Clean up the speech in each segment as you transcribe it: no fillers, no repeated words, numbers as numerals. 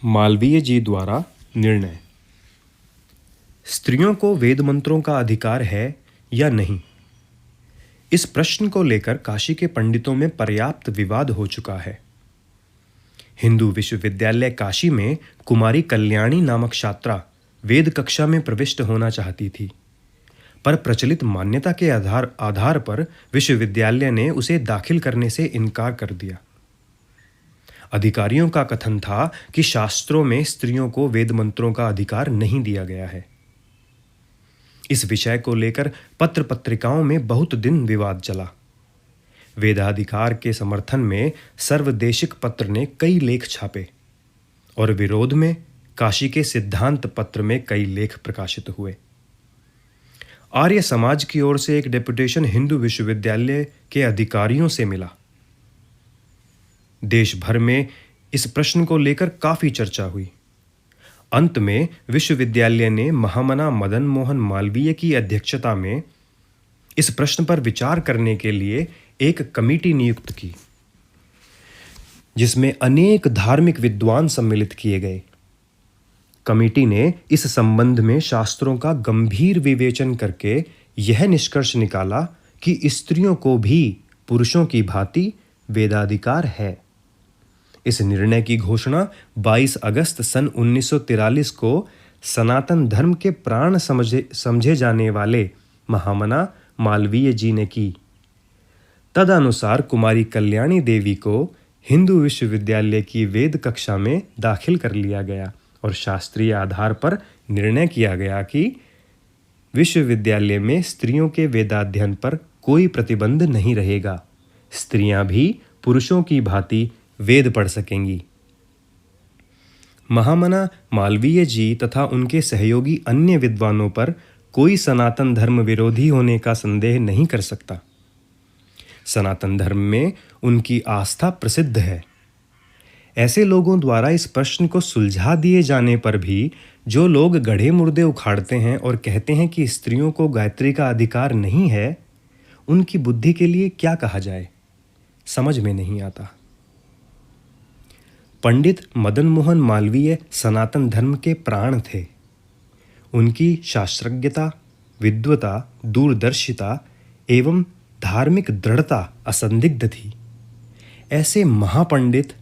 मालवीय जी द्वारा निर्णय। स्त्रियों को वेद मंत्रों का अधिकार है या नहीं? इस प्रश्न को लेकर काशी के पंडितों में पर्याप्त विवाद हो चुका है। हिंदू विश्वविद्यालय काशी में कुमारी कल्याणी नामक छात्रा वेद कक्षा में प्रविष्ट होना चाहती थी, पर प्रचलित मान्यता के आधार पर विश्वविद्यालय ने उसे दाखिल करने से इनकार कर दिया। अधिकारियों का कथन था कि शास्त्रों में स्त्रियों को वेद मंत्रों का अधिकार नहीं दिया गया है। इस विषय को लेकर पत्र पत्रिकाओं में बहुत दिन विवाद चला। वेदाधिकार के समर्थन में सर्वदेशिक पत्र ने कई लेख छापे और विरोध में काशी के सिद्धांत पत्र में कई लेख प्रकाशित हुए। आर्य समाज की ओर से एक डेपुटेशन हिंदू विश्वविद्यालय के अधिकारियों से मिला। देश भर में इस प्रश्न को लेकर काफी चर्चा हुई। अंत में विश्वविद्यालय ने महामना मदन मोहन मालवीय की अध्यक्षता में इस प्रश्न पर विचार करने के लिए एक कमेटी नियुक्त की, जिसमें अनेक धार्मिक विद्वान सम्मिलित किए गए। कमेटी ने इस संबंध में शास्त्रों का गंभीर विवेचन करके यह निष्कर्ष निकाला कि स्त्रियों को भी पुरुषों की भांति वेदाधिकार है। इस निर्णय की घोषणा 22 अगस्त सन 1943 को सनातन धर्म के प्राण समझे जाने वाले महामना मालवीय जी ने की। तदनुसार कुमारी कल्याणी देवी को हिंदू विश्वविद्यालय की वेद कक्षा में दाखिल कर लिया गया और शास्त्रीय आधार पर निर्णय किया गया कि विश्वविद्यालय में स्त्रियों के वेदाध्ययन पर कोई प्रतिबंध नहीं रहेगा। स्त्रियां भी पुरुषों की भांति वेद पढ़ सकेंगी। महामना मालवीय जी तथा उनके सहयोगी अन्य विद्वानों पर कोई सनातन धर्म विरोधी होने का संदेह नहीं कर सकता। सनातन धर्म में उनकी आस्था प्रसिद्ध है। ऐसे लोगों द्वारा इस प्रश्न को सुलझा दिए जाने पर भी जो लोग गड्ढे मुर्दे उखाड़ते हैं और कहते हैं कि स्त्रियों को गायत्री का अधिकार नहीं है, उनकी बुद्धि के लिए क्या कहा जाए, समझ में नहीं आता। पंडित मदन मोहन मालवीय सनातन धर्म के प्राण थे। उनकी शास्त्रज्ञता, विद्वता, दूरदर्शिता एवं धार्मिक दृढ़ता असंदिग्ध थी। ऐसे महापंडित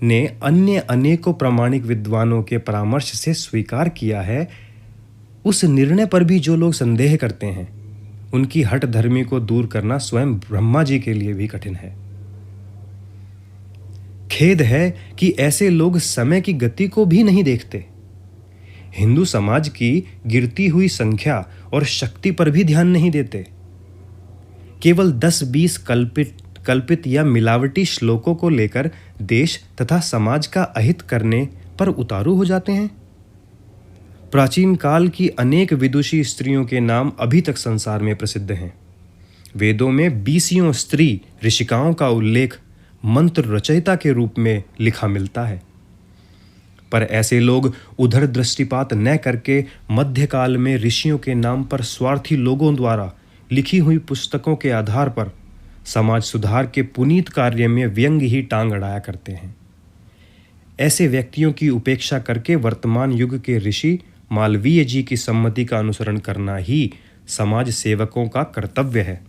ने अन्य अनेकों प्रामाणिक विद्वानों के परामर्श से स्वीकार किया है। उस निर्णय पर भी जो लोग संदेह करते हैं, उनकी हठ धर्मी को दूर करना स्वयं ब्रह्मा जी के लिए भी कठिन है। खेद है कि ऐसे लोग समय की गति को भी नहीं देखते। हिंदू समाज की गिरती हुई संख्या और शक्ति पर भी ध्यान नहीं देते। केवल 10-20 कल्पित या मिलावटी श्लोकों को लेकर देश तथा समाज का अहित करने पर उतारू हो जाते हैं। प्राचीन काल की अनेक विदुषी स्त्रियों के नाम अभी तक संसार में प्रसिद्ध हैं। वेदों में 20 स्त्री ऋषिकाओं का उल्लेख मंत्र रचयिता के रूप में लिखा मिलता है, पर ऐसे लोग उधर दृष्टिपात न करके मध्यकाल में ऋषियों के नाम पर स्वार्थी लोगों द्वारा लिखी हुई पुस्तकों के आधार पर समाज सुधार के पुनीत कार्य में व्यंग ही टांग अड़ाया करते हैं। ऐसे व्यक्तियों की उपेक्षा करके वर्तमान युग के ऋषि मालवीय जी की सम्मति का अनुसरण करना ही समाज सेवकों का कर्तव्य है।